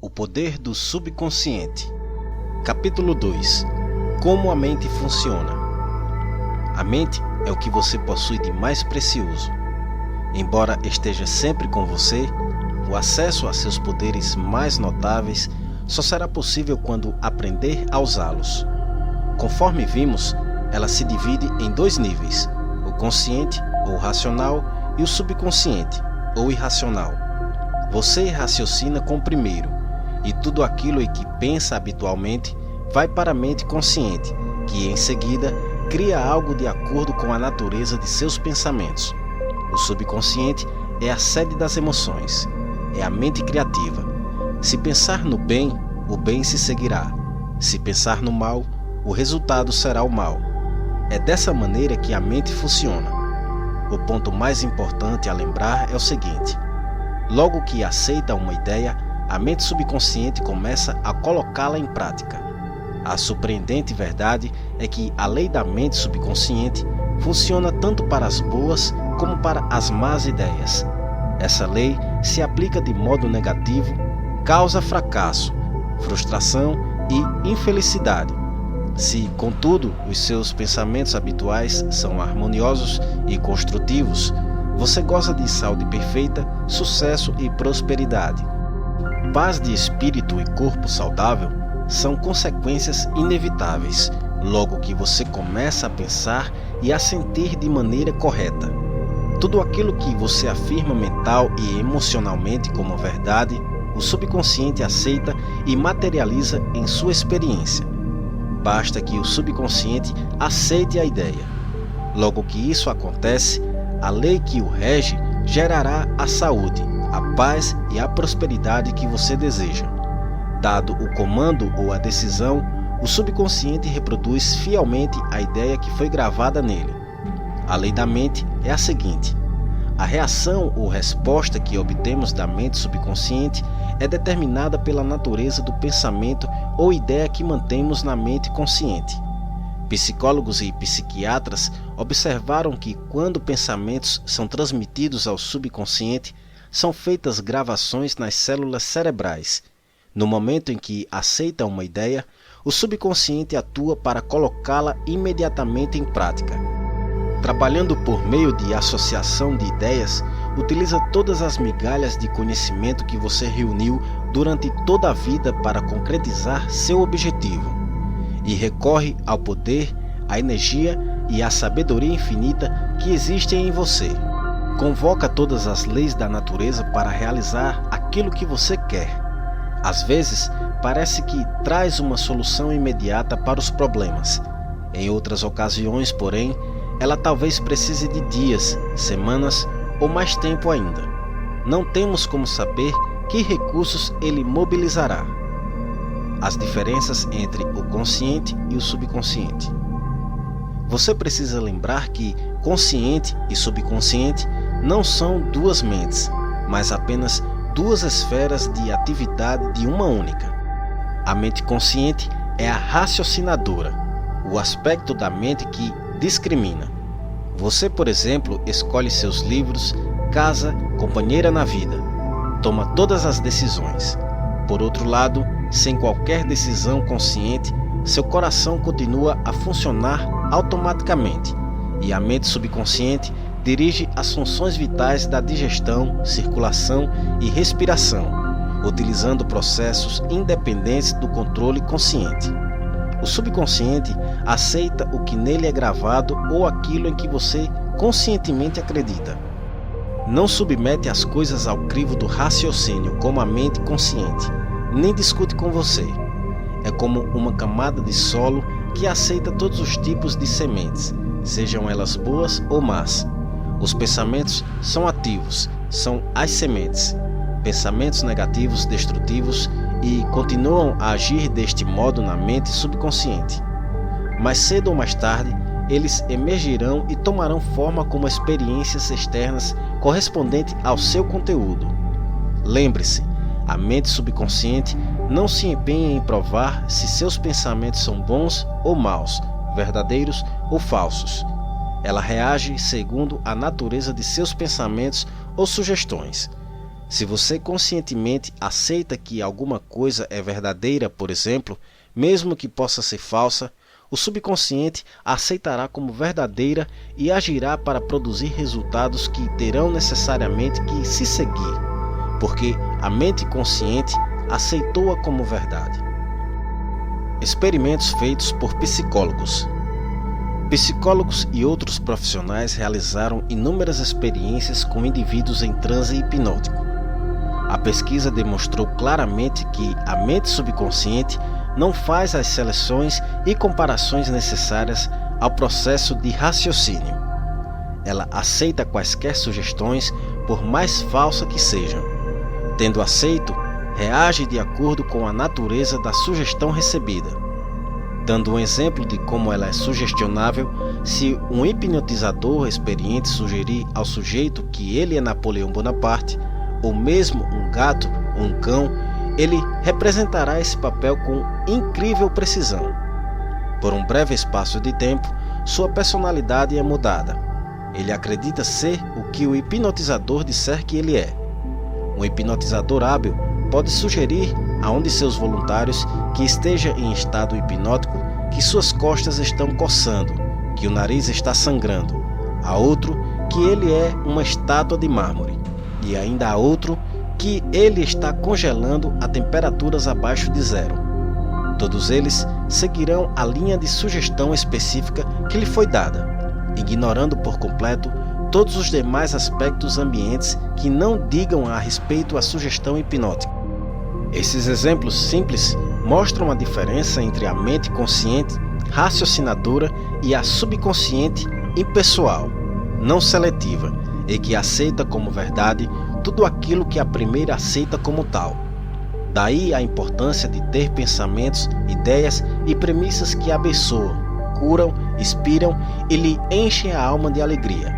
O poder do subconsciente. Capítulo 2. Como a mente funciona. A mente é o que você possui de mais precioso. Embora esteja sempre com você, o acesso a seus poderes mais notáveis só será possível quando aprender a usá-los. Conforme vimos, ela se divide em dois níveis: o consciente, ou racional, e o subconsciente, ou irracional. Você raciocina com o primeiro, e tudo aquilo em que pensa habitualmente vai para a mente consciente, que em seguida cria algo de acordo com a natureza de seus pensamentos. O subconsciente é a sede das emoções, é a mente criativa. Se pensar no bem, o bem se seguirá. Se pensar no mal, o resultado será o mal. É dessa maneira que a mente funciona. O ponto mais importante a lembrar é o seguinte: logo que aceita uma ideia, a mente subconsciente começa a colocá-la em prática. A surpreendente verdade é que a lei da mente subconsciente funciona tanto para as boas como para as más ideias. Essa lei se aplica de modo negativo, causa fracasso, frustração e infelicidade. Se, contudo, os seus pensamentos habituais são harmoniosos e construtivos, você goza de saúde perfeita, sucesso e prosperidade. Paz de espírito e corpo saudável são consequências inevitáveis, logo que você começa a pensar e a sentir de maneira correta. Tudo aquilo que você afirma mental e emocionalmente como verdade, o subconsciente aceita e materializa em sua experiência. Basta que o subconsciente aceite a ideia. Logo que isso acontece, a lei que o rege gerará a saúde, a paz e a prosperidade que você deseja. Dado o comando ou a decisão, o subconsciente reproduz fielmente a ideia que foi gravada nele. A lei da mente é a seguinte: a reação ou resposta que obtemos da mente subconsciente é determinada pela natureza do pensamento ou ideia que mantemos na mente consciente. Psicólogos e psiquiatras observaram que quando pensamentos são transmitidos ao subconsciente, são feitas gravações nas células cerebrais. No momento em que aceita uma ideia, o subconsciente atua para colocá-la imediatamente em prática. Trabalhando por meio de associação de ideias, utiliza todas as migalhas de conhecimento que você reuniu durante toda a vida para concretizar seu objetivo, e recorre ao poder, à energia e à sabedoria infinita que existem em você. Convoca todas as leis da natureza para realizar aquilo que você quer. Às vezes, parece que traz uma solução imediata para os problemas. Em outras ocasiões, porém, ela talvez precise de dias, semanas ou mais tempo ainda. Não temos como saber que recursos ele mobilizará. As diferenças entre o consciente e o subconsciente. Você precisa lembrar que consciente e subconsciente não são duas mentes, mas apenas duas esferas de atividade de uma única. A mente consciente é a raciocinadora, o aspecto da mente que discrimina. Você, por exemplo, escolhe seus livros, casa, companheira na vida. Toma todas as decisões. Por outro lado, sem qualquer decisão consciente, seu coração continua a funcionar automaticamente, e a mente subconsciente dirige as funções vitais da digestão, circulação e respiração, utilizando processos independentes do controle consciente. O subconsciente aceita o que nele é gravado ou aquilo em que você conscientemente acredita. Não submete as coisas ao crivo do raciocínio como a mente consciente, nem discute com você. É como uma camada de solo que aceita todos os tipos de sementes, sejam elas boas ou más. Os pensamentos são ativos, são as sementes. Pensamentos negativos, destrutivos, e continuam a agir deste modo na mente subconsciente. Mais cedo ou mais tarde, eles emergirão e tomarão forma como experiências externas correspondentes ao seu conteúdo. Lembre-se, a mente subconsciente não se empenha em provar se seus pensamentos são bons ou maus, verdadeiros ou falsos. Ela reage segundo a natureza de seus pensamentos ou sugestões. Se você conscientemente aceita que alguma coisa é verdadeira, por exemplo, mesmo que possa ser falsa, o subconsciente a aceitará como verdadeira e agirá para produzir resultados que terão necessariamente que se seguir, porque a mente consciente aceitou-a como verdade. Experimentos feitos por psicólogos. Psicólogos e outros profissionais realizaram inúmeras experiências com indivíduos em transe hipnótico. A pesquisa demonstrou claramente que a mente subconsciente não faz as seleções e comparações necessárias ao processo de raciocínio. Ela aceita quaisquer sugestões, por mais falsa que sejam. Tendo aceito, reage de acordo com a natureza da sugestão recebida. Dando um exemplo de como ela é sugestionável, se um hipnotizador experiente sugerir ao sujeito que ele é Napoleão Bonaparte, ou mesmo um gato ou um cão, ele representará esse papel com incrível precisão. Por um breve espaço de tempo, sua personalidade é mudada. Ele acredita ser o que o hipnotizador disser que ele é. Um hipnotizador hábil pode sugerir a um de seus voluntários que esteja em estado hipnótico que suas costas estão coçando, que o nariz está sangrando, a outro que ele é uma estátua de mármore, e ainda a outro que ele está congelando a temperaturas abaixo de zero. Todos eles seguirão a linha de sugestão específica que lhe foi dada, ignorando por completo todos os demais aspectos ambientes que não digam a respeito à sugestão hipnótica. Esses exemplos simples mostram a diferença entre a mente consciente, raciocinadora e a subconsciente impessoal, não seletiva, e que aceita como verdade tudo aquilo que a primeira aceita como tal. Daí a importância de ter pensamentos, ideias e premissas que abençoam, curam, inspiram e lhe enchem a alma de alegria.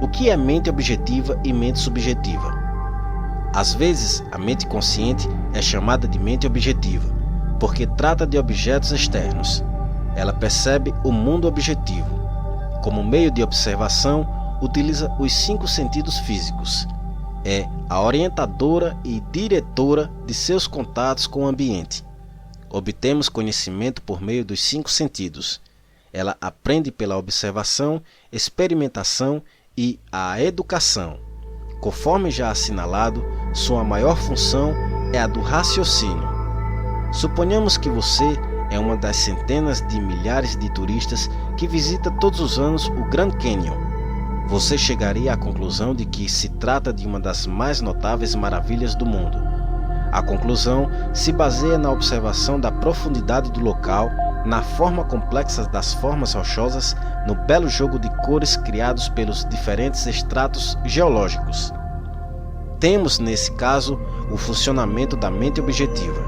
O que é mente objetiva e mente subjetiva? Às vezes, a mente consciente é chamada de mente objetiva, porque trata de objetos externos. Ela percebe o mundo objetivo. Como meio de observação, utiliza os 5 sentidos físicos. É a orientadora e diretora de seus contatos com o ambiente. Obtemos conhecimento por meio dos 5 sentidos. Ela aprende pela observação, experimentação e a educação. Conforme já assinalado, sua maior função é a do raciocínio. Suponhamos que você é uma das centenas de milhares de turistas que visita todos os anos o Grand Canyon. Você chegaria à conclusão de que se trata de uma das mais notáveis maravilhas do mundo. A conclusão se baseia na observação da profundidade do local, na forma complexa das formas rochosas, no belo jogo de cores criados pelos diferentes estratos geológicos. Temos, nesse caso, o funcionamento da mente objetiva.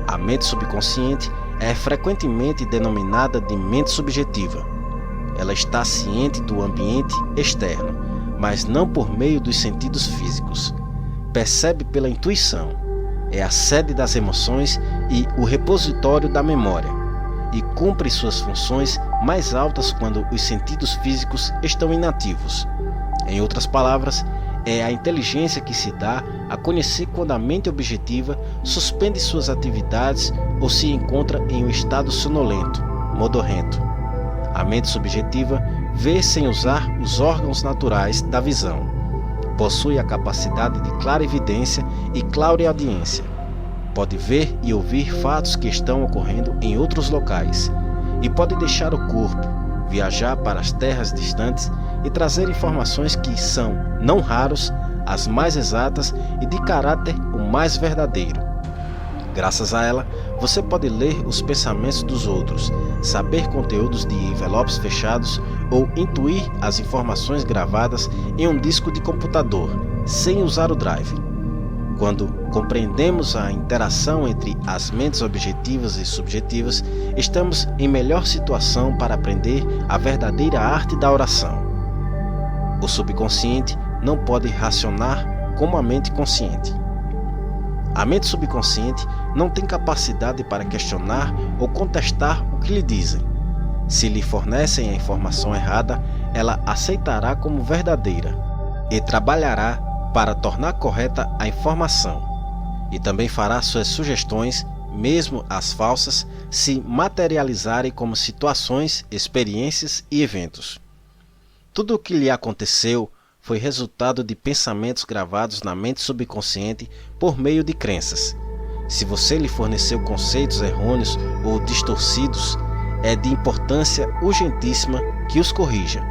A mente subconsciente é frequentemente denominada de mente subjetiva. Ela está ciente do ambiente externo, mas não por meio dos sentidos físicos. Percebe pela intuição. É a sede das emoções e o repositório da memória, e cumpre suas funções mais altas quando os sentidos físicos estão inativos. Em outras palavras, é a inteligência que se dá a conhecer quando a mente objetiva suspende suas atividades ou se encontra em um estado sonolento, modorrento. A mente subjetiva vê sem usar os órgãos naturais da visão. Possui a capacidade de clarividência e clareaudiência. Pode ver e ouvir fatos que estão ocorrendo em outros locais, e pode deixar o corpo, viajar para as terras distantes e trazer informações que são, não raros, as mais exatas e de caráter o mais verdadeiro. Graças a ela, você pode ler os pensamentos dos outros, saber conteúdos de envelopes fechados ou intuir as informações gravadas em um disco de computador, sem usar o drive. Quando compreendemos a interação entre as mentes objetivas e subjetivas, estamos em melhor situação para aprender a verdadeira arte da oração. O subconsciente não pode racionar como a mente consciente. A mente subconsciente não tem capacidade para questionar ou contestar o que lhe dizem. Se lhe fornecem a informação errada, ela aceitará como verdadeira e trabalhará para tornar correta a informação, e também fará suas sugestões, mesmo as falsas, se materializarem como situações, experiências e eventos. Tudo o que lhe aconteceu foi resultado de pensamentos gravados na mente subconsciente por meio de crenças. Se você lhe forneceu conceitos errôneos ou distorcidos, é de importância urgentíssima que os corrija.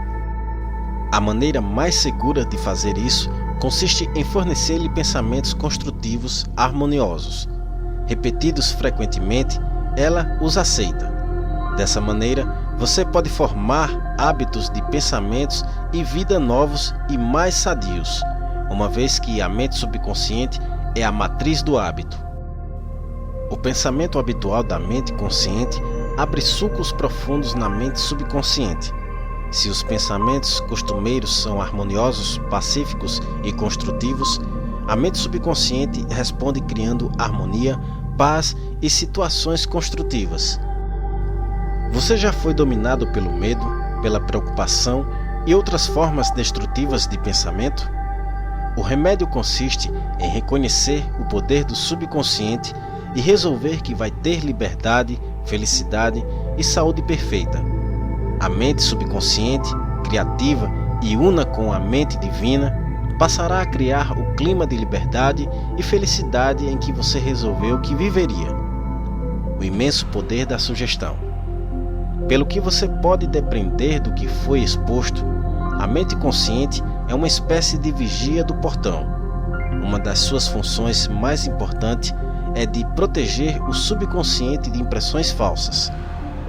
A maneira mais segura de fazer isso consiste em fornecer-lhe pensamentos construtivos, harmoniosos. Repetidos frequentemente, ela os aceita. Dessa maneira, você pode formar hábitos de pensamentos e vida novos e mais sadios, uma vez que a mente subconsciente é a matriz do hábito. O pensamento habitual da mente consciente abre sulcos profundos na mente subconsciente. Se os pensamentos costumeiros são harmoniosos, pacíficos e construtivos, a mente subconsciente responde criando harmonia, paz e situações construtivas. Você já foi dominado pelo medo, pela preocupação e outras formas destrutivas de pensamento? O remédio consiste em reconhecer o poder do subconsciente e resolver que vai ter liberdade, felicidade e saúde perfeita. A mente subconsciente, criativa e una com a mente divina, passará a criar o clima de liberdade e felicidade em que você resolveu que viveria. O imenso poder da sugestão. Pelo que você pode depreender do que foi exposto, a mente consciente é uma espécie de vigia do portão. Uma das suas funções mais importantes é de proteger o subconsciente de impressões falsas.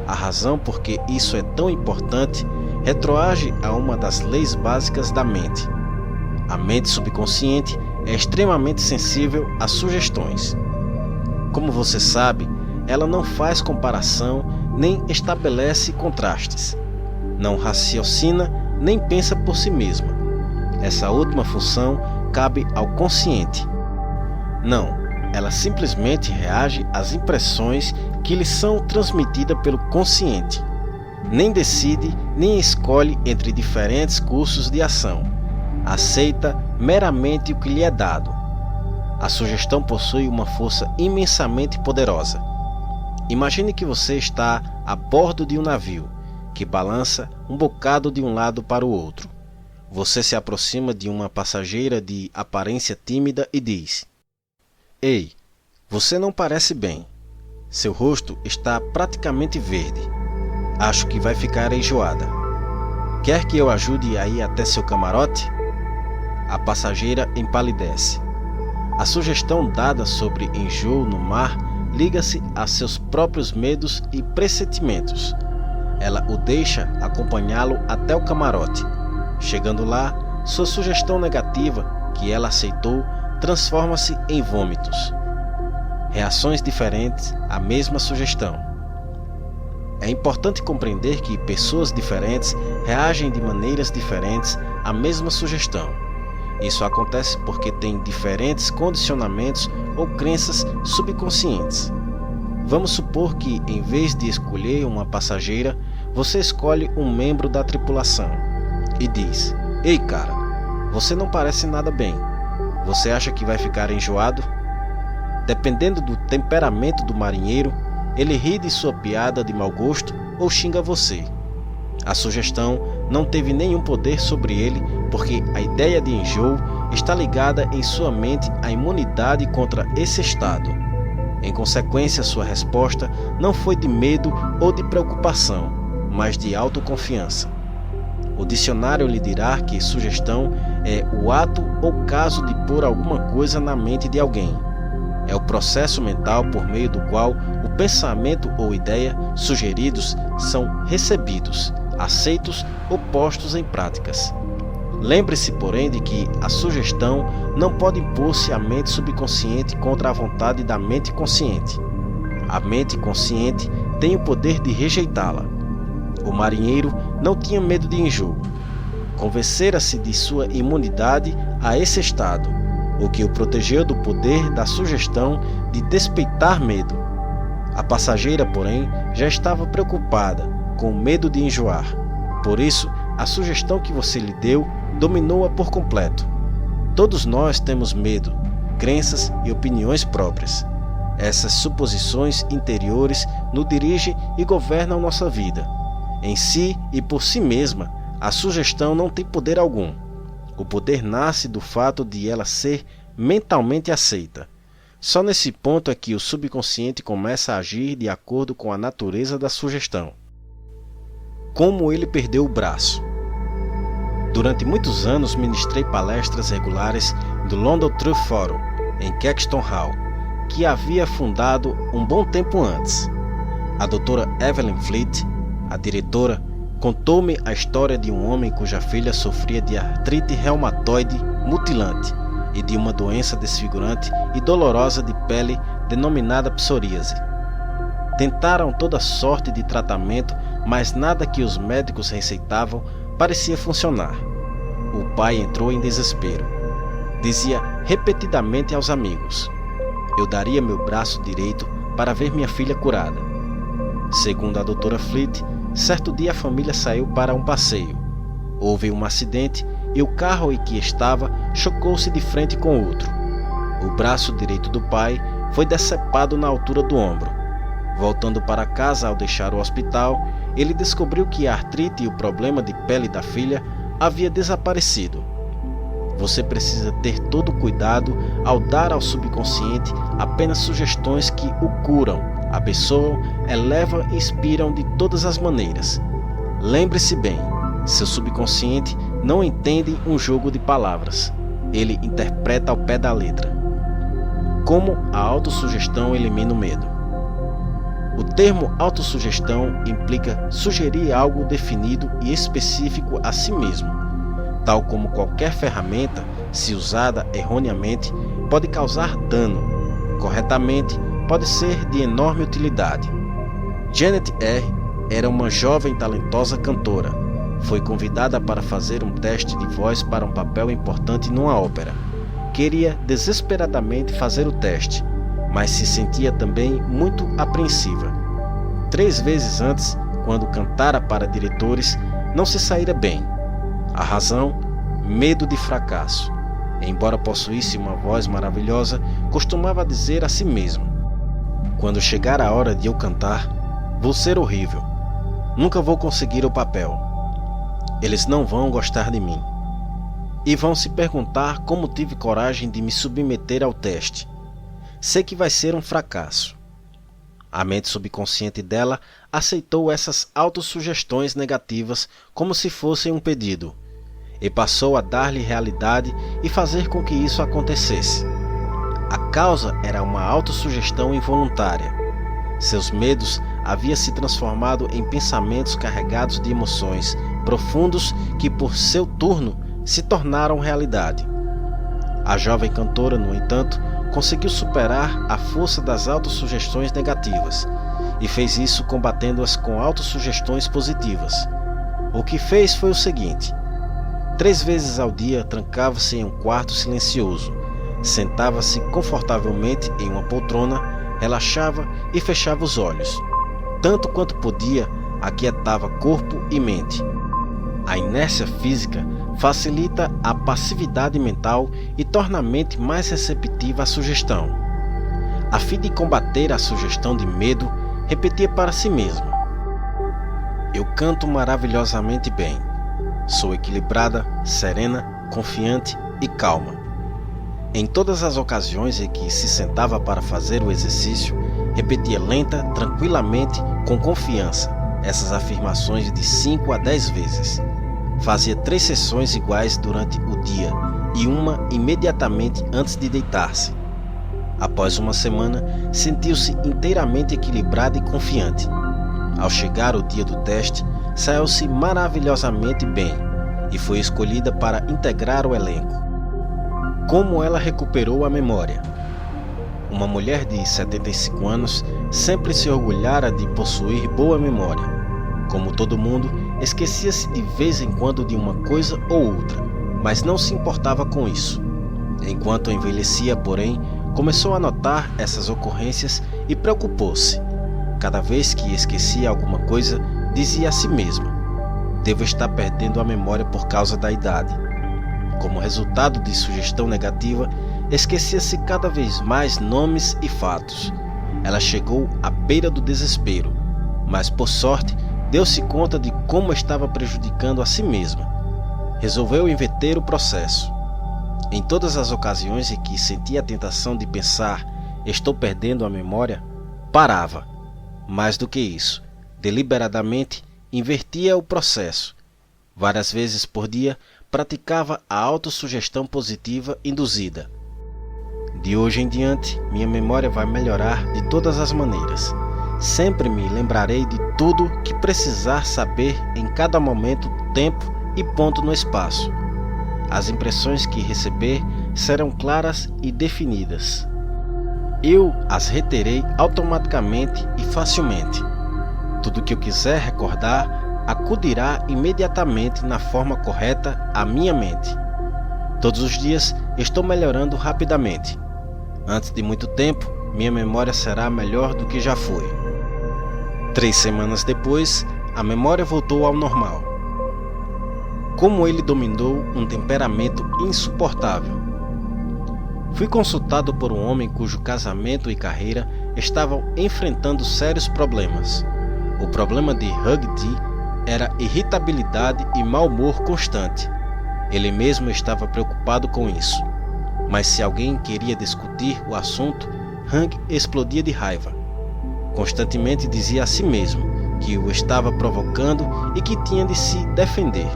A razão por que isso é tão importante retroage a uma das leis básicas da mente. A mente subconsciente é extremamente sensível a sugestões. Como você sabe, ela não faz comparação nem estabelece contrastes. Não raciocina nem pensa por si mesma. Essa última função cabe ao consciente. Não, ela simplesmente reage às impressões que lhe são transmitidas pelo consciente. Nem decide, nem escolhe entre diferentes cursos de ação. Aceita meramente o que lhe é dado. A sugestão possui uma força imensamente poderosa. Imagine que você está a bordo de um navio, que balança um bocado de um lado para o outro. Você se aproxima de uma passageira de aparência tímida e diz: "Ei, você não parece bem. Seu rosto está praticamente verde. Acho que vai ficar enjoada. Quer que eu ajude a ir até seu camarote?" A passageira empalidece. A sugestão dada sobre enjoo no mar liga-se a seus próprios medos e pressentimentos. Ela o deixa acompanhá-lo até o camarote. Chegando lá, sua sugestão negativa, que ela aceitou, transforma-se em vômitos. Reações diferentes à mesma sugestão. É importante compreender que pessoas diferentes reagem de maneiras diferentes à mesma sugestão. Isso acontece porque têm diferentes condicionamentos ou crenças subconscientes. Vamos supor que, em vez de escolher uma passageira, você escolhe um membro da tripulação e diz: "Ei, cara, você não parece nada bem. Você acha que vai ficar enjoado?" Dependendo do temperamento do marinheiro, ele ri de sua piada de mau gosto ou xinga você. A sugestão não teve nenhum poder sobre ele, porque a ideia de enjoo está ligada em sua mente à imunidade contra esse estado. Em consequência, sua resposta não foi de medo ou de preocupação, mas de autoconfiança. O dicionário lhe dirá que sugestão é o ato ou caso de pôr alguma coisa na mente de alguém. É o processo mental por meio do qual o pensamento ou ideia sugeridos são recebidos, aceitos ou postos em práticas. Lembre-se, porém, de que a sugestão não pode impor-se à mente subconsciente contra a vontade da mente consciente. A mente consciente tem o poder de rejeitá-la. O marinheiro não tinha medo de enjoo. Convencera-se de sua imunidade a esse estado, o que o protegeu do poder da sugestão de despeitar medo. A passageira, porém, já estava preocupada, com medo de enjoar. Por isso, a sugestão que você lhe deu dominou-a por completo. Todos nós temos medo, crenças e opiniões próprias. Essas suposições interiores nos dirigem e governam nossa vida. Em si e por si mesma, a sugestão não tem poder algum. O poder nasce do fato de ela ser mentalmente aceita. Só nesse ponto é que o subconsciente começa a agir de acordo com a natureza da sugestão. Como ele perdeu o braço. Durante muitos anos ministrei palestras regulares do London Truth Forum, em Caxton Hall, que havia fundado um bom tempo antes. A doutora Evelyn Fleet, a diretora, contou-me a história de um homem cuja filha sofria de artrite reumatoide mutilante e de uma doença desfigurante e dolorosa de pele denominada psoríase. Tentaram toda sorte de tratamento, mas nada que os médicos receitavam parecia funcionar. O pai entrou em desespero. Dizia repetidamente aos amigos: eu daria meu braço direito para ver minha filha curada. Segundo a doutora Fleet, certo dia a família saiu para um passeio. Houve um acidente e o carro em que estava chocou-se de frente com outro. O braço direito do pai foi decepado na altura do ombro. Voltando para casa ao deixar o hospital, ele descobriu que a artrite e o problema de pele da filha havia desaparecido. Você precisa ter todo cuidado ao dar ao subconsciente apenas sugestões que o curam, abençoam, elevam e inspiram de todas as maneiras. Lembre-se bem, seu subconsciente não entende um jogo de palavras. Ele interpreta ao pé da letra. Como a autossugestão elimina o medo. O termo autossugestão implica sugerir algo definido e específico a si mesmo. Tal como qualquer ferramenta, se usada erroneamente, pode causar dano. Corretamente, pode ser de enorme utilidade. Janet R. era uma jovem talentosa cantora. Foi convidada para fazer um teste de voz para um papel importante numa ópera. Queria desesperadamente fazer o teste, mas se sentia também muito apreensiva. 3 vezes antes, quando cantara para diretores, não se saíra bem. A razão? Medo de fracasso. Embora possuísse uma voz maravilhosa, costumava dizer a si mesma: quando chegar a hora de eu cantar, vou ser horrível. Nunca vou conseguir o papel. Eles não vão gostar de mim. E vão se perguntar como tive coragem de me submeter ao teste. Sei que vai ser um fracasso. A mente subconsciente dela aceitou essas autossugestões negativas como se fossem um pedido, e passou a dar-lhe realidade e fazer com que isso acontecesse. A causa era uma autossugestão involuntária. Seus medos haviam se transformado em pensamentos carregados de emoções profundos que, por seu turno, se tornaram realidade. A jovem cantora, no entanto, conseguiu superar a força das autossugestões negativas e fez isso combatendo-as com autossugestões positivas. O que fez foi o seguinte: 3 vezes ao dia trancava-se em um quarto silencioso, sentava-se confortavelmente em uma poltrona, relaxava e fechava os olhos. Tanto quanto podia, aquietava corpo e mente. A inércia física facilita a passividade mental e torna a mente mais receptiva à sugestão. A fim de combater a sugestão de medo, repetia para si mesma: eu canto maravilhosamente bem. Sou equilibrada, serena, confiante e calma. Em todas as ocasiões em que se sentava para fazer o exercício, repetia lenta, tranquilamente, com confiança, essas afirmações de 5 a 10 vezes. Fazia 3 sessões iguais durante o dia e uma imediatamente antes de deitar-se. Após uma semana, sentiu-se inteiramente equilibrada e confiante. Ao chegar o dia do teste, saiu-se maravilhosamente bem e foi escolhida para integrar o elenco. Como ela recuperou a memória? Uma mulher de 75 anos sempre se orgulhara de possuir boa memória. Como todo mundo, esquecia-se de vez em quando de uma coisa ou outra, mas não se importava com isso. Enquanto envelhecia, porém, começou a notar essas ocorrências e preocupou-se. Cada vez que esquecia alguma coisa, dizia a si mesma: devo estar perdendo a memória por causa da idade. como resultado de sugestão negativa, esquecia-se cada vez mais nomes e fatos. Ela chegou à beira do desespero, mas por sorte deu-se conta de como estava prejudicando a si mesma. Resolveu inverter o processo. Em todas as ocasiões em que sentia a tentação de pensar "estou perdendo a memória", parava. Mais do que isso, deliberadamente invertia o processo. Várias vezes por dia praticava a autossugestão positiva induzida. De hoje em diante, minha memória vai melhorar de todas as maneiras. Sempre me lembrarei de tudo que precisar saber em cada momento, tempo e ponto no espaço. As impressões que receber serão claras e definidas. Eu as reterei automaticamente e facilmente. Tudo que eu quiser recordar acudirá imediatamente na forma correta à minha mente. Todos os dias estou melhorando rapidamente. Antes de muito tempo, minha memória será melhor do que já foi. 3 semanas depois, a memória voltou ao normal. Como ele dominou um temperamento insuportável. Fui consultado por um homem cujo casamento e carreira estavam enfrentando sérios problemas. O problema de Hugh D era irritabilidade e mau humor constante. Ele mesmo estava preocupado com isso. Mas se alguém queria discutir o assunto, Hugh explodia de raiva. Constantemente dizia a si mesmo que o estava provocando e que tinha de se defender.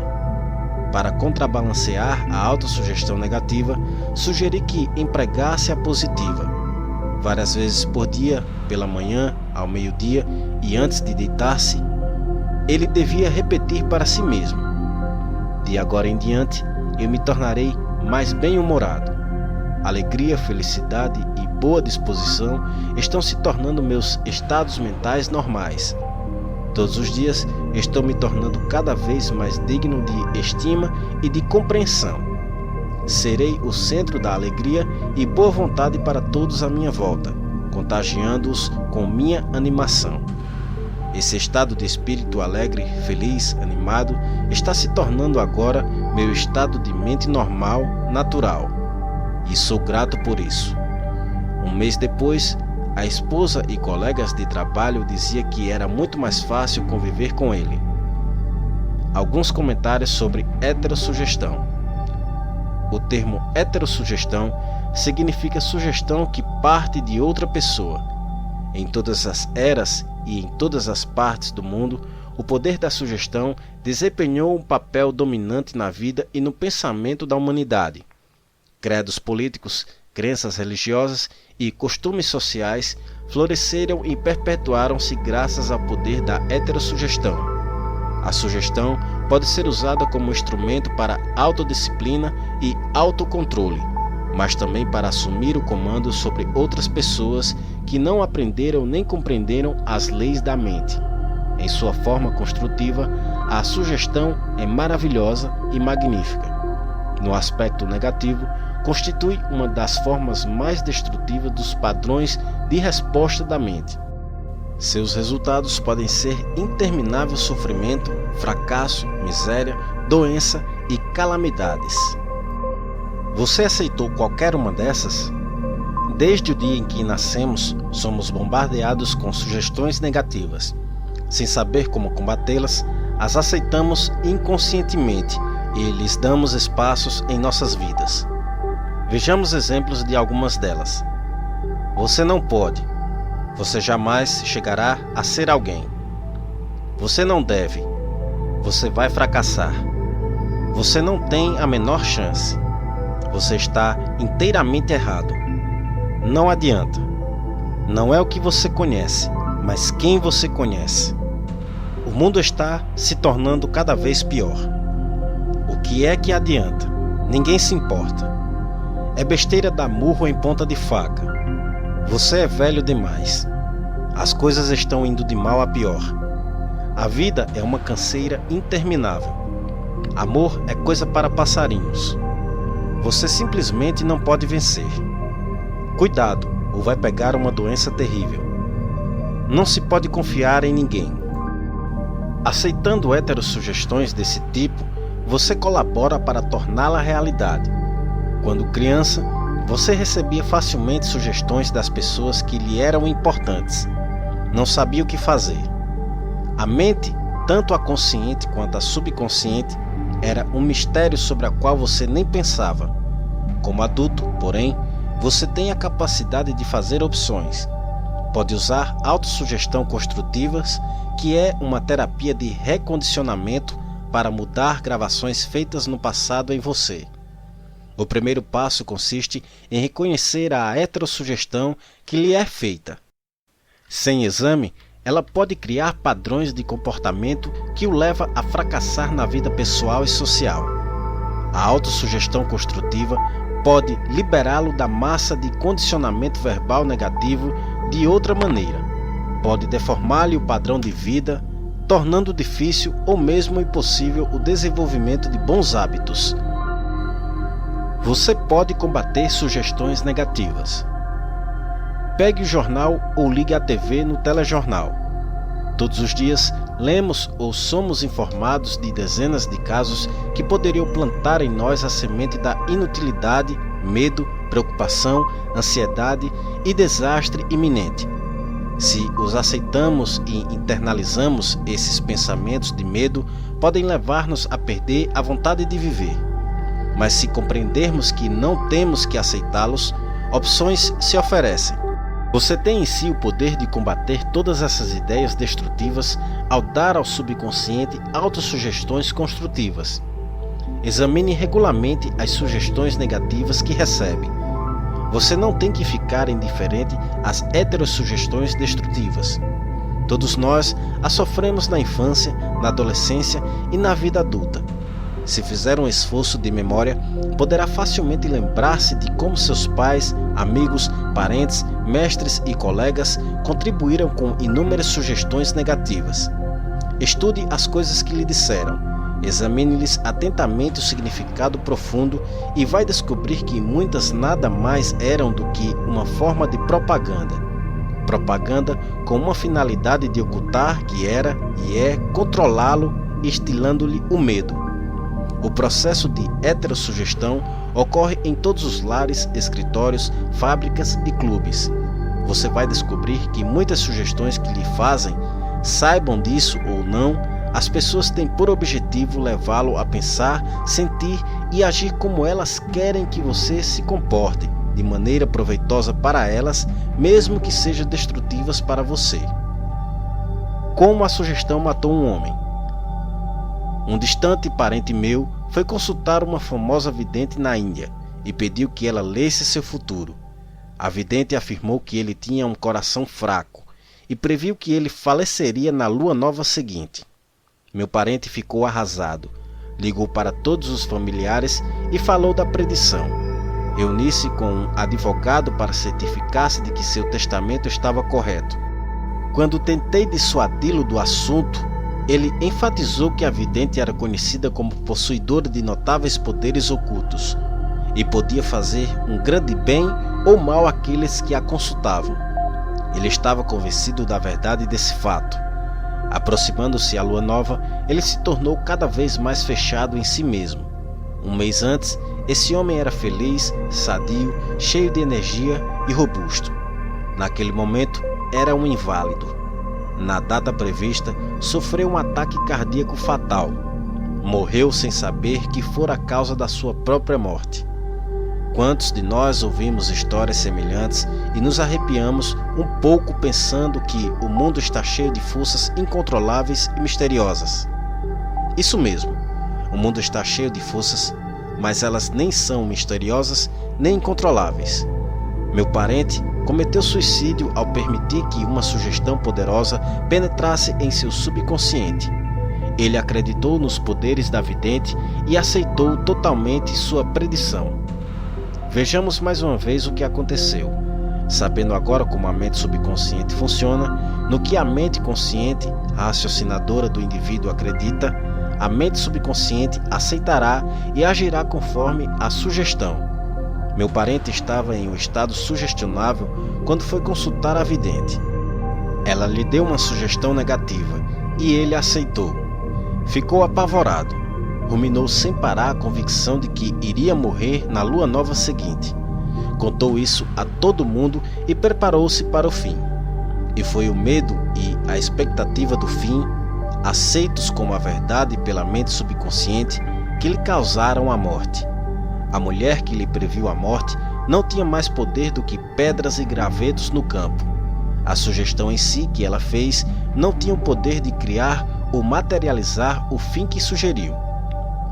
Para contrabalancear a autossugestão negativa, sugeri que empregasse a positiva. Várias vezes por dia, pela manhã, ao meio-dia e antes de deitar-se, ele devia repetir para si mesmo: de agora em diante, eu me tornarei mais bem-humorado. Alegria, felicidade e boa disposição estão se tornando meus estados mentais normais. Todos os dias estou me tornando cada vez mais digno de estima e de compreensão. Serei o centro da alegria e boa vontade para todos à minha volta, contagiando-os com minha animação. Esse estado de espírito alegre, feliz, animado, está se tornando agora meu estado de mente normal, natural. E sou grato por isso. Um mês depois, a esposa e colegas de trabalho diziam que era muito mais fácil conviver com ele. Alguns comentários sobre heterossugestão. O termo heterossugestão significa sugestão que parte de outra pessoa. Em todas as eras e em todas as partes do mundo, o poder da sugestão desempenhou um papel dominante na vida e no pensamento da humanidade. Credos políticos, crenças religiosas e costumes sociais floresceram e perpetuaram-se graças ao poder da heterossugestão. A sugestão pode ser usada como instrumento para autodisciplina e autocontrole, mas também para assumir o comando sobre outras pessoas que não aprenderam nem compreenderam as leis da mente. Em sua forma construtiva, a sugestão é maravilhosa e magnífica. No aspecto negativo, constitui uma das formas mais destrutivas dos padrões de resposta da mente. Seus resultados podem ser interminável sofrimento, fracasso, miséria, doença e calamidades. Você aceitou qualquer uma dessas? Desde o dia em que nascemos, somos bombardeados com sugestões negativas. Sem saber como combatê-las, as aceitamos inconscientemente e lhes damos espaços em nossas vidas. Vejamos exemplos de algumas delas. Você não pode. Você jamais chegará a ser alguém. Você não deve. Você vai fracassar. Você não tem a menor chance. Você está inteiramente errado. Não adianta. Não é o que você conhece, mas quem você conhece. O mundo está se tornando cada vez pior. O que é que adianta? Ninguém se importa. É besteira dar murro em ponta de faca. Você é velho demais. As coisas estão indo de mal a pior. A vida é uma canseira interminável. Amor é coisa para passarinhos. Você simplesmente não pode vencer. Cuidado, ou vai pegar uma doença terrível. Não se pode confiar em ninguém. Aceitando heterossugestões desse tipo, você colabora para torná-la realidade. Quando criança, você recebia facilmente sugestões das pessoas que lhe eram importantes. Não sabia o que fazer. A mente, tanto a consciente quanto a subconsciente, era um mistério sobre o qual você nem pensava. Como adulto, porém, você tem a capacidade de fazer opções. Pode usar autossugestão construtivas, que é uma terapia de recondicionamento para mudar gravações feitas no passado em você. O primeiro passo consiste em reconhecer a heterossugestão que lhe é feita. Sem exame, ela pode criar padrões de comportamento que o leva a fracassar na vida pessoal e social. A autossugestão construtiva pode liberá-lo da massa de condicionamento verbal negativo de outra maneira. Pode deformar-lhe o padrão de vida, tornando difícil ou mesmo impossível o desenvolvimento de bons hábitos. Você pode combater sugestões negativas. Pegue o jornal ou ligue a TV no telejornal. Todos os dias, lemos ou somos informados de dezenas de casos que poderiam plantar em nós a semente da inutilidade, medo, preocupação, ansiedade e desastre iminente. Se os aceitamos e internalizamos, esses pensamentos de medo podem levar-nos a perder a vontade de viver. Mas se compreendermos que não temos que aceitá-los, opções se oferecem. Você tem em si o poder de combater todas essas ideias destrutivas ao dar ao subconsciente autossugestões construtivas. Examine regularmente as sugestões negativas que recebe. Você não tem que ficar indiferente às heterossugestões destrutivas. Todos nós as sofremos na infância, na adolescência e na vida adulta. Se fizer um esforço de memória, poderá facilmente lembrar-se de como seus pais, amigos, parentes, mestres e colegas contribuíram com inúmeras sugestões negativas. Estude as coisas que lhe disseram, examine-lhes atentamente o significado profundo e vai descobrir que muitas nada mais eram do que uma forma de propaganda. Propaganda com uma finalidade de ocultar que era e é controlá-lo, instilando-lhe o medo. O processo de heterossugestão ocorre em todos os lares, escritórios, fábricas e clubes. Você vai descobrir que muitas sugestões que lhe fazem, saibam disso ou não, as pessoas têm por objetivo levá-lo a pensar, sentir e agir como elas querem que você se comporte, de maneira proveitosa para elas, mesmo que sejam destrutivas para você. Como a sugestão matou um homem? Um distante parente meu foi consultar uma famosa vidente na Índia e pediu que ela lesse seu futuro. A vidente afirmou que ele tinha um coração fraco e previu que ele faleceria na lua nova seguinte. Meu parente ficou arrasado, ligou para todos os familiares e falou da predição. Reuni-se com um advogado para certificar-se de que seu testamento estava correto. Quando tentei dissuadi-lo do assunto, ele enfatizou que a vidente era conhecida como possuidora de notáveis poderes ocultos e podia fazer um grande bem ou mal àqueles que a consultavam. Ele estava convencido da verdade desse fato. Aproximando-se à lua nova, ele se tornou cada vez mais fechado em si mesmo. Um mês antes, esse homem era feliz, sadio, cheio de energia e robusto. Naquele momento, era um inválido. Na data prevista, sofreu um ataque cardíaco fatal. Morreu sem saber que fora a causa da sua própria morte. Quantos de nós ouvimos histórias semelhantes e nos arrepiamos um pouco pensando que o mundo está cheio de forças incontroláveis e misteriosas? Isso mesmo, o mundo está cheio de forças, mas elas nem são misteriosas nem incontroláveis. Meu parente cometeu suicídio ao permitir que uma sugestão poderosa penetrasse em seu subconsciente. Ele acreditou nos poderes da vidente e aceitou totalmente sua predição. Vejamos mais uma vez o que aconteceu. Sabendo agora como a mente subconsciente funciona, no que a mente consciente, raciocinadora do indivíduo acredita, a mente subconsciente aceitará e agirá conforme a sugestão. Meu parente estava em um estado sugestionável quando foi consultar a vidente. Ela lhe deu uma sugestão negativa e ele aceitou. Ficou apavorado. ruminou sem parar a convicção de que iria morrer na lua nova seguinte. Contou isso a todo mundo e preparou-se para o fim. E foi o medo e a expectativa do fim, aceitos como a verdade pela mente subconsciente, que lhe causaram a morte. A mulher que lhe previu a morte não tinha mais poder do que pedras e gravetos no campo. A sugestão em si que ela fez não tinha o poder de criar ou materializar o fim que sugeriu.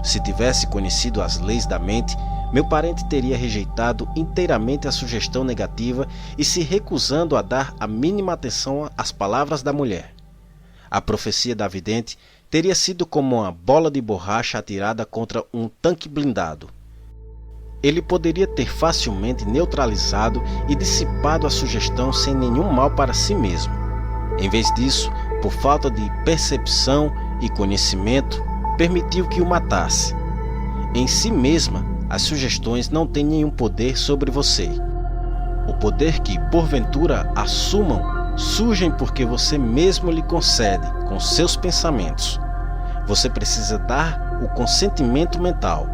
Se tivesse conhecido as leis da mente, meu parente teria rejeitado inteiramente a sugestão negativa e se recusando a dar a mínima atenção às palavras da mulher. A profecia da vidente teria sido como uma bola de borracha atirada contra um tanque blindado. Ele poderia ter facilmente neutralizado e dissipado a sugestão sem nenhum mal para si mesmo. Em vez disso, por falta de percepção e conhecimento, permitiu que o matasse. Em si mesma, as sugestões não têm nenhum poder sobre você. O poder que, porventura, assumam, surgem porque você mesmo lhe concede com seus pensamentos. Você precisa dar o consentimento mental.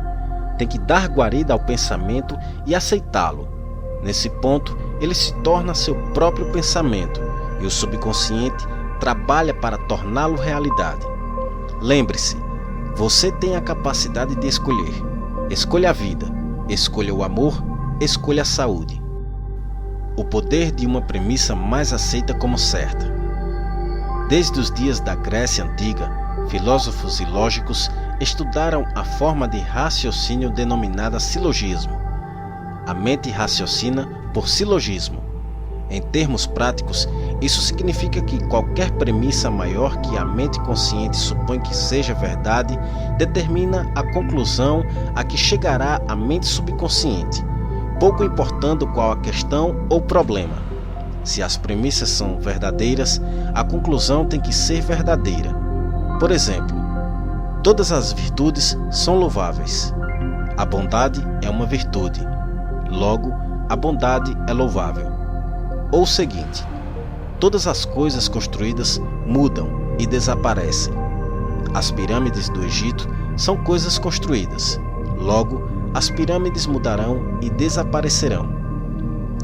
Tem que dar guarida ao pensamento e aceitá-lo. Nesse ponto, ele se torna seu próprio pensamento e o subconsciente trabalha para torná-lo realidade. Lembre-se, você tem a capacidade de escolher. Escolha a vida, escolha o amor, escolha a saúde. O poder de uma premissa mais aceita como certa. Desde os dias da Grécia Antiga, filósofos e lógicos estudaram a forma de raciocínio denominada silogismo. A mente raciocina por silogismo. Em termos práticos, isso significa que qualquer premissa maior que a mente consciente supõe que seja verdade determina a conclusão a que chegará a mente subconsciente, pouco importando qual a questão ou problema. Se as premissas são verdadeiras, a conclusão tem que ser verdadeira. Por exemplo, todas as virtudes são louváveis. A bondade é uma virtude. Logo, a bondade é louvável. Ou o seguinte: todas as coisas construídas mudam e desaparecem. As pirâmides do Egito são coisas construídas. Logo, as pirâmides mudarão e desaparecerão.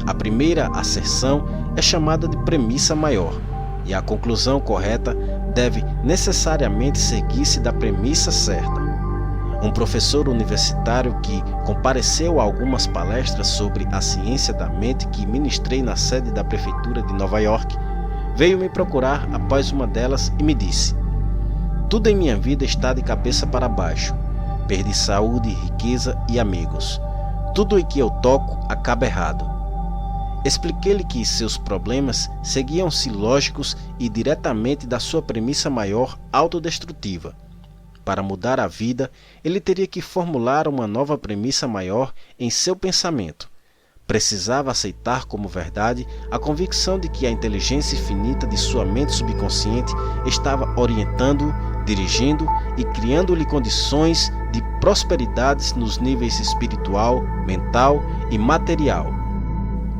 A primeira asserção é chamada de premissa maior, e a conclusão correta deve necessariamente seguir-se da premissa certa. Um professor universitário que compareceu a algumas palestras sobre a ciência da mente que ministrei na sede da prefeitura de Nova York, veio me procurar após uma delas e me disse: "Tudo em minha vida está de cabeça para baixo. Perdi saúde, riqueza e amigos. Tudo em que eu toco acaba errado." Expliquei-lhe que seus problemas seguiam-se lógicos e diretamente da sua premissa maior autodestrutiva. Para mudar a vida, ele teria que formular uma nova premissa maior em seu pensamento. Precisava aceitar como verdade a convicção de que a inteligência infinita de sua mente subconsciente estava orientando-o, dirigindo e criando-lhe condições de prosperidades nos níveis espiritual, mental e material.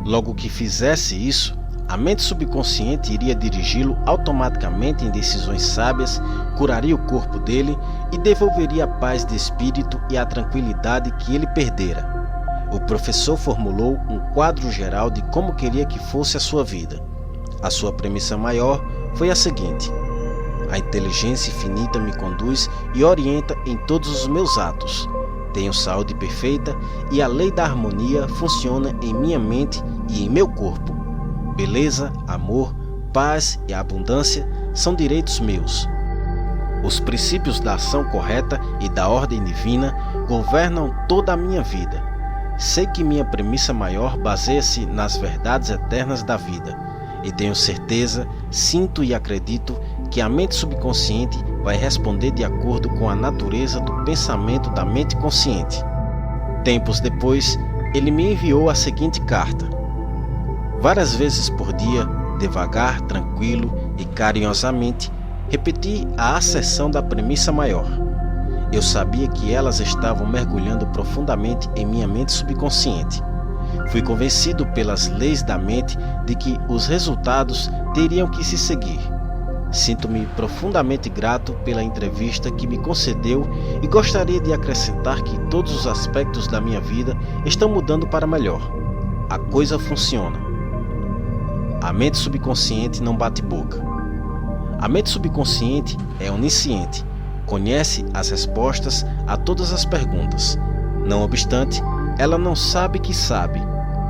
Logo que fizesse isso, a mente subconsciente iria dirigi-lo automaticamente em decisões sábias, curaria o corpo dele e devolveria a paz de espírito e a tranquilidade que ele perdera. O professor formulou um quadro geral de como queria que fosse a sua vida. A sua premissa maior foi a seguinte: a inteligência infinita me conduz e orienta em todos os meus atos. Tenho saúde perfeita e a lei da harmonia funciona em minha mente e em meu corpo. Beleza, amor, paz e abundância são direitos meus. Os princípios da ação correta e da ordem divina governam toda a minha vida. Sei que minha premissa maior baseia-se nas verdades eternas da vida, e tenho certeza, sinto e acredito que a mente subconsciente vai responder de acordo com a natureza do pensamento da mente consciente. Tempos depois, ele me enviou a seguinte carta: várias vezes por dia, devagar, tranquilo e carinhosamente, repeti a asserção da premissa maior. Eu sabia que elas estavam mergulhando profundamente em minha mente subconsciente. Fui convencido pelas leis da mente de que os resultados teriam que se seguir. Sinto-me profundamente grato pela entrevista que me concedeu e gostaria de acrescentar que todos os aspectos da minha vida estão mudando para melhor. A coisa funciona. A mente subconsciente não bate boca. A mente subconsciente é onisciente, conhece as respostas a todas as perguntas. Não obstante, ela não sabe que sabe,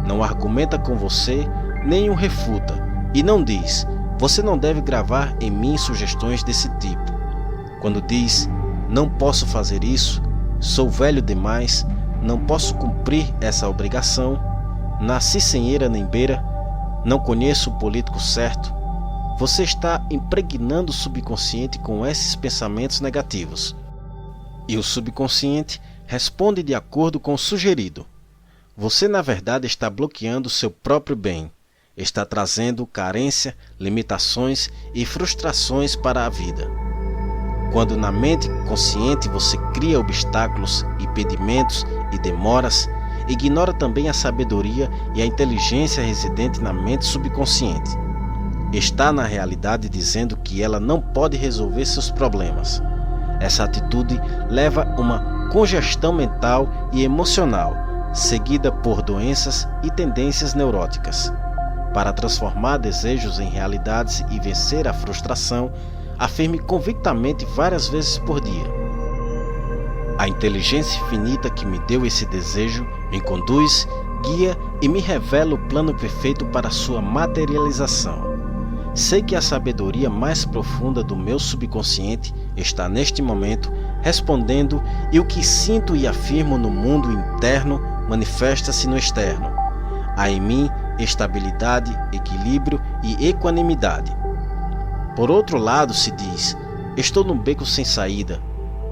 não argumenta com você, nem o refuta, e não diz: você não deve gravar em mim sugestões desse tipo. Quando diz: não posso fazer isso, sou velho demais, não posso cumprir essa obrigação, nasci sem eira nem beira, não conheço o político certo, você está impregnando o subconsciente com esses pensamentos negativos. E o subconsciente responde de acordo com o sugerido. Você, na verdade, está bloqueando seu próprio bem. Está trazendo carência, limitações e frustrações para a vida. Quando na mente consciente você cria obstáculos, impedimentos e demoras, ignora também a sabedoria e a inteligência residente na mente subconsciente. Está na realidade dizendo que ela não pode resolver seus problemas. Essa atitude leva a uma congestão mental e emocional, seguida por doenças e tendências neuróticas. Para transformar desejos em realidades e vencer a frustração, afirme convictamente várias vezes por dia: a inteligência infinita que me deu esse desejo me conduz, guia e me revela o plano perfeito para sua materialização. Sei que a sabedoria mais profunda do meu subconsciente está neste momento respondendo, e o que sinto e afirmo no mundo interno manifesta-se no externo. Há em mim estabilidade, equilíbrio e equanimidade. Por outro lado, se diz: estou num beco sem saída,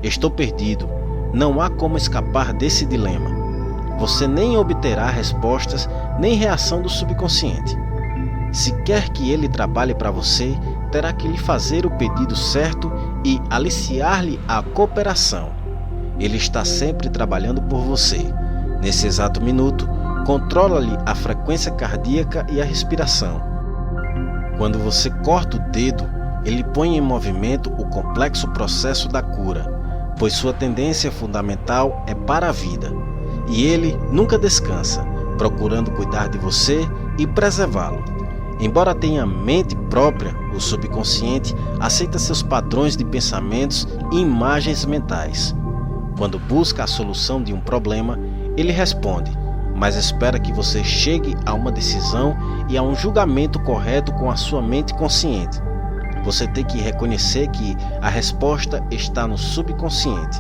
estou perdido, não há como escapar desse dilema. Você nem obterá respostas nem reação do subconsciente. Se quer que ele trabalhe para você, terá que lhe fazer o pedido certo e aliciar-lhe a cooperação. Ele está sempre trabalhando por você. Nesse exato minuto, controla-lhe a frequência cardíaca e a respiração. Quando você corta o dedo, ele põe em movimento o complexo processo da cura, pois sua tendência fundamental é para a vida, e ele nunca descansa, procurando cuidar de você e preservá-lo. Embora tenha mente própria, o subconsciente aceita seus padrões de pensamentos e imagens mentais. Quando busca a solução de um problema, ele responde, mas espera que você chegue a uma decisão e a um julgamento correto com a sua mente consciente. Você tem que reconhecer que a resposta está no subconsciente.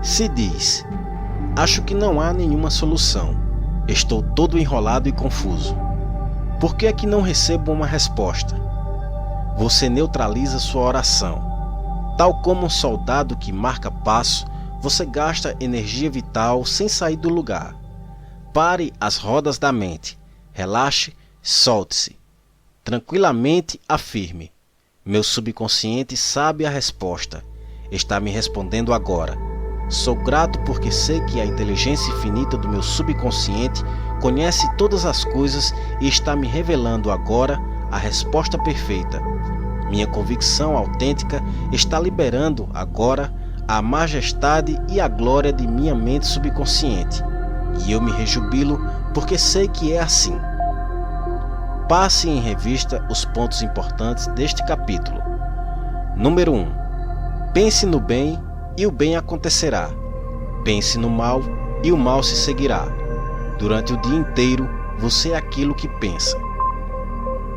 Se diz: acho que não há nenhuma solução, estou todo enrolado e confuso. Por que é que não recebo uma resposta? Você neutraliza sua oração. Tal como um soldado que marca passo, você gasta energia vital sem sair do lugar. Pare as rodas da mente, relaxe, solte-se. Tranquilamente afirme: meu subconsciente sabe a resposta, está me respondendo agora. Sou grato porque sei que a inteligência infinita do meu subconsciente conhece todas as coisas e está me revelando agora a resposta perfeita. Minha convicção autêntica está liberando agora a majestade e a glória de minha mente subconsciente. E eu me rejubilo porque sei que é assim. Passe em revista os pontos importantes deste capítulo. Número 1. Pense no bem e o bem acontecerá. Pense no mal e o mal se seguirá. Durante o dia inteiro, você é aquilo que pensa.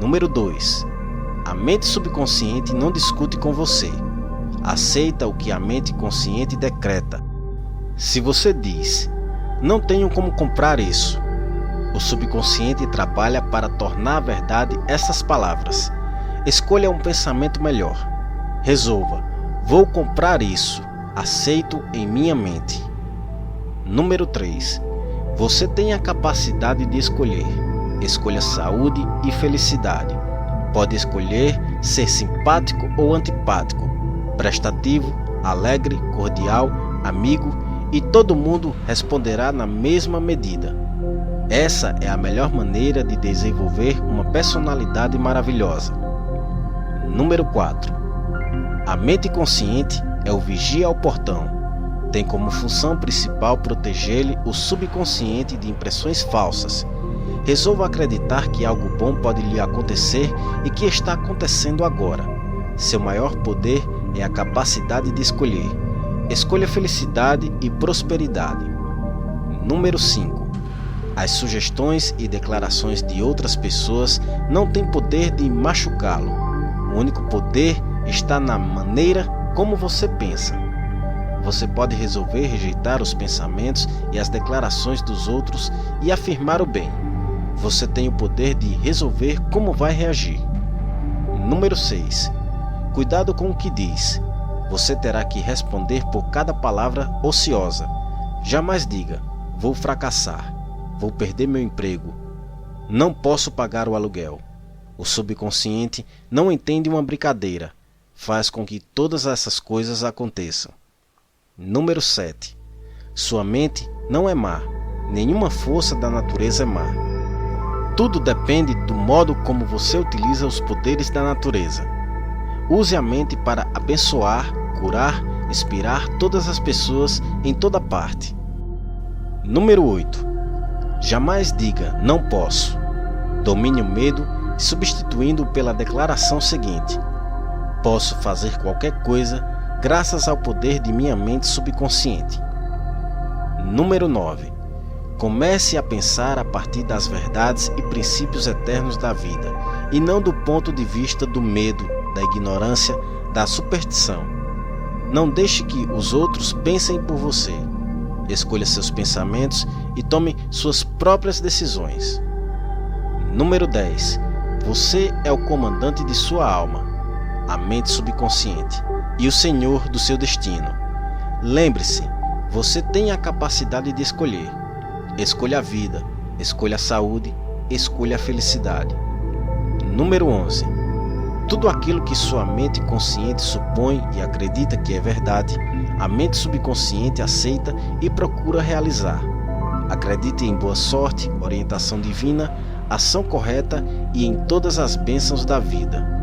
Número 2. A mente subconsciente não discute com você. Aceita o que a mente consciente decreta. Se você diz: não tenho como comprar isso, o subconsciente trabalha para tornar verdade essas palavras. Escolha um pensamento melhor. Resolva: vou comprar isso. Aceito em minha mente. Número 3. Você tem a capacidade de escolher. Escolha saúde e felicidade. Pode escolher ser simpático ou antipático, prestativo, alegre, cordial, amigo, e todo mundo responderá na mesma medida. Essa é a melhor maneira de desenvolver uma personalidade maravilhosa. Número 4. A mente consciente é o vigia ao portão. Tem como função principal proteger-lhe o subconsciente de impressões falsas. Resolva acreditar que algo bom pode lhe acontecer e que está acontecendo agora. Seu maior poder é a capacidade de escolher. Escolha felicidade e prosperidade. Número 5. As sugestões e declarações de outras pessoas não têm poder de machucá-lo. O único poder está na maneira como você pensa. Você pode resolver rejeitar os pensamentos e as declarações dos outros e afirmar o bem. Você tem o poder de resolver como vai reagir. Número 6. Cuidado com o que diz. Você terá que responder por cada palavra ociosa. Jamais diga: vou fracassar, vou perder meu emprego, não posso pagar o aluguel. O subconsciente não entende uma brincadeira. Faz com que todas essas coisas aconteçam. Número 7. Sua mente não é má. Nenhuma força da natureza é má. Tudo depende do modo como você utiliza os poderes da natureza. Use a mente para abençoar, curar, inspirar todas as pessoas em toda parte. Número 8. Jamais diga não posso. Domine o medo, substituindo-o pela declaração seguinte: posso fazer qualquer coisa graças ao poder de minha mente subconsciente. Número 9. Comece a pensar a partir das verdades e princípios eternos da vida, e não do ponto de vista do medo, da ignorância, da superstição. Não deixe que os outros pensem por você. Escolha seus pensamentos e tome suas próprias decisões. Número 10. Você é o comandante de sua alma, a mente subconsciente, e o senhor do seu destino. Lembre-se, você tem a capacidade de escolher. Escolha a vida, escolha a saúde, escolha a felicidade. Número 11. Tudo aquilo que sua mente consciente supõe e acredita que é verdade, a mente subconsciente aceita e procura realizar. Acredite em boa sorte, orientação divina, ação correta e em todas as bênçãos da vida.